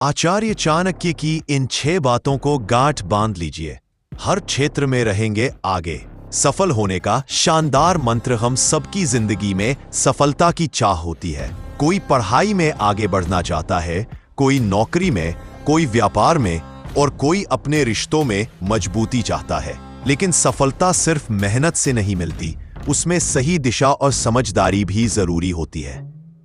आचार्य चाणक्य की इन 6 बातों को गांठ बांध लीजिए। हर क्षेत्र में रहेंगे आगे। सफल होने का शानदार मंत्र। हम सबकी जिंदगी में सफलता की चाह होती है। कोई पढ़ाई में आगे बढ़ना चाहता है, कोई नौकरी में, कोई व्यापार में और कोई अपने रिश्तों में मजबूती चाहता है। लेकिन सफलता सिर्फ मेहनत से नहीं मिलती, उसमें सही दिशा और समझदारी भी जरूरी होती है।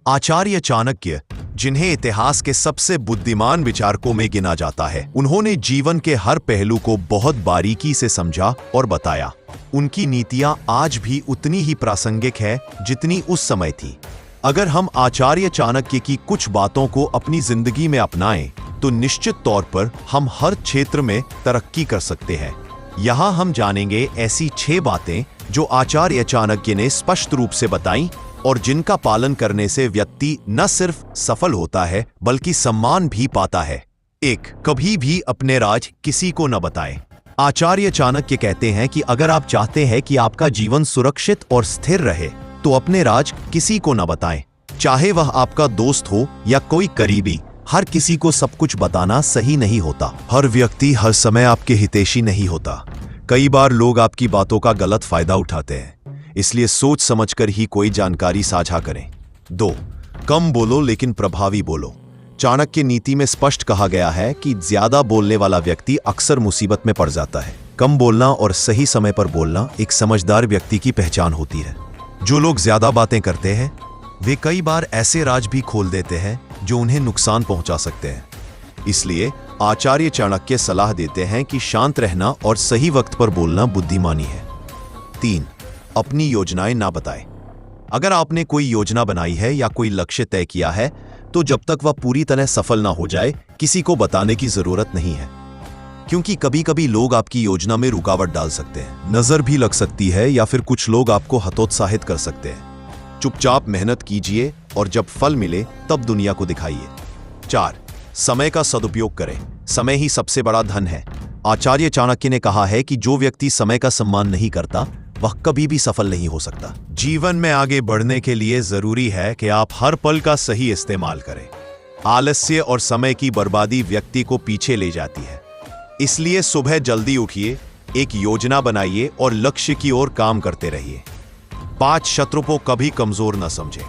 आचार्य चाणक्य, जिन्हें इतिहास के सबसे बुद्धिमान विचारकों में गिना जाता है, उन्होंने जीवन के हर पहलू को बहुत बारीकी से समझा और बताया। उनकी नीतियां आज भी उतनी ही प्रासंगिक है जितनी उस समय थी। अगर हम आचार्य चाणक्य की कुछ बातों को अपनी जिंदगी में अपनाएं, तो निश्चित तौर पर हम हर क्षेत्र में तरक्की कर सकते हैं। यहाँ हम जानेंगे ऐसी 6 बातें जो आचार्य चाणक्य ने स्पष्ट रूप से बताई और जिनका पालन करने से व्यक्ति न सिर्फ सफल होता है बल्कि सम्मान भी पाता है। 1. कभी भी अपने राज किसी को न बताएं। आचार्य चाणक्य कहते हैं कि अगर आप चाहते हैं कि आपका जीवन सुरक्षित और स्थिर रहे, तो अपने राज किसी को न बताएं। चाहे वह आपका दोस्त हो या कोई करीबी, हर किसी को सब कुछ बताना सही नहीं होता। हर व्यक्ति हर समय आपके हितैषी नहीं होता। कई बार लोग आपकी बातों का गलत फायदा उठाते हैं, इसलिए सोच समझकर ही कोई जानकारी साझा करें। 2. कम बोलो लेकिन प्रभावी बोलो। चाणक्य नीति में स्पष्ट कहा गया है कि ज्यादा बोलने वाला व्यक्ति अक्सर मुसीबत में पड़ जाता है। कम बोलना और सही समय पर बोलना एक समझदार व्यक्ति की पहचान होती है। जो लोग ज्यादा बातें करते हैं, वे कई बार ऐसे राज भी खोल देते हैं जो उन्हें नुकसान पहुंचा सकते हैं। इसलिए आचार्य चाणक्य सलाह देते हैं कि शांत रहना और सही वक्त पर बोलना बुद्धिमानी है। 3. अपनी योजनाएं ना बताएं। अगर आपने कोई योजना बनाई है या कोई लक्ष्य तय किया है, तो जब तक वह पूरी तरह सफल ना हो जाए, किसी को बताने की जरूरत नहीं है। क्योंकि कभी कभी लोग आपकी योजना में रुकावट डाल सकते हैं, नजर भी लग सकती है या फिर कुछ लोग आपको हतोत्साहित कर सकते हैं। चुपचाप मेहनत कीजिए और जब फल मिले तब दुनिया को दिखाइए। 4. समय का सदुपयोग करें। समय ही सबसे बड़ा धन है। आचार्य चाणक्य ने कहा है कि जो व्यक्ति समय का सम्मान नहीं करता, वह कभी भी सफल नहीं हो सकता। जीवन में आगे बढ़ने के लिए जरूरी है कि आप हर पल का सही इस्तेमाल करें। आलस्य और समय की बर्बादी व्यक्ति को पीछे ले जाती है। इसलिए सुबह जल्दी उठिए, एक योजना बनाइए और लक्ष्य की ओर काम करते रहिए। 5. शत्रु को कभी कमजोर न समझें।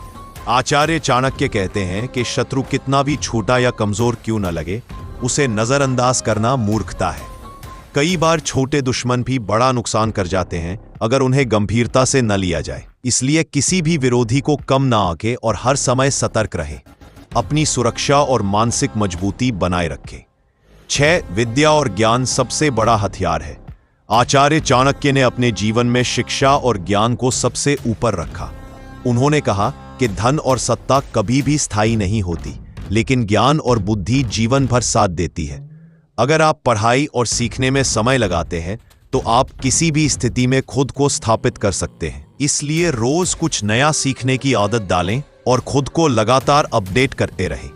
आचार्य चाणक्य कहते हैं कि शत्रु कितना भी छोटा या कमजोर क्यों न लगे, उसे नजरअंदाज करना मूर्खता है। कई बार छोटे दुश्मन भी बड़ा नुकसान कर जाते हैं अगर उन्हें गंभीरता से न लिया जाए। इसलिए किसी भी विरोधी को कम ना आके और हर समय सतर्क रहें। अपनी सुरक्षा और मानसिक मजबूती बनाए रखें। 6. विद्या और ज्ञान सबसे बड़ा हथियार है। आचार्य चाणक्य ने अपने जीवन में शिक्षा और ज्ञान को सबसे ऊपर रखा। उन्होंने कहा कि धन और सत्ता कभी भी स्थायी नहीं होती, लेकिन ज्ञान और बुद्धि जीवन भर साथ देती है। अगर आप पढ़ाई और सीखने में समय लगाते हैं, तो आप किसी भी स्थिति में खुद को स्थापित कर सकते हैं। इसलिए रोज कुछ नया सीखने की आदत डालें और खुद को लगातार अपडेट करते रहें।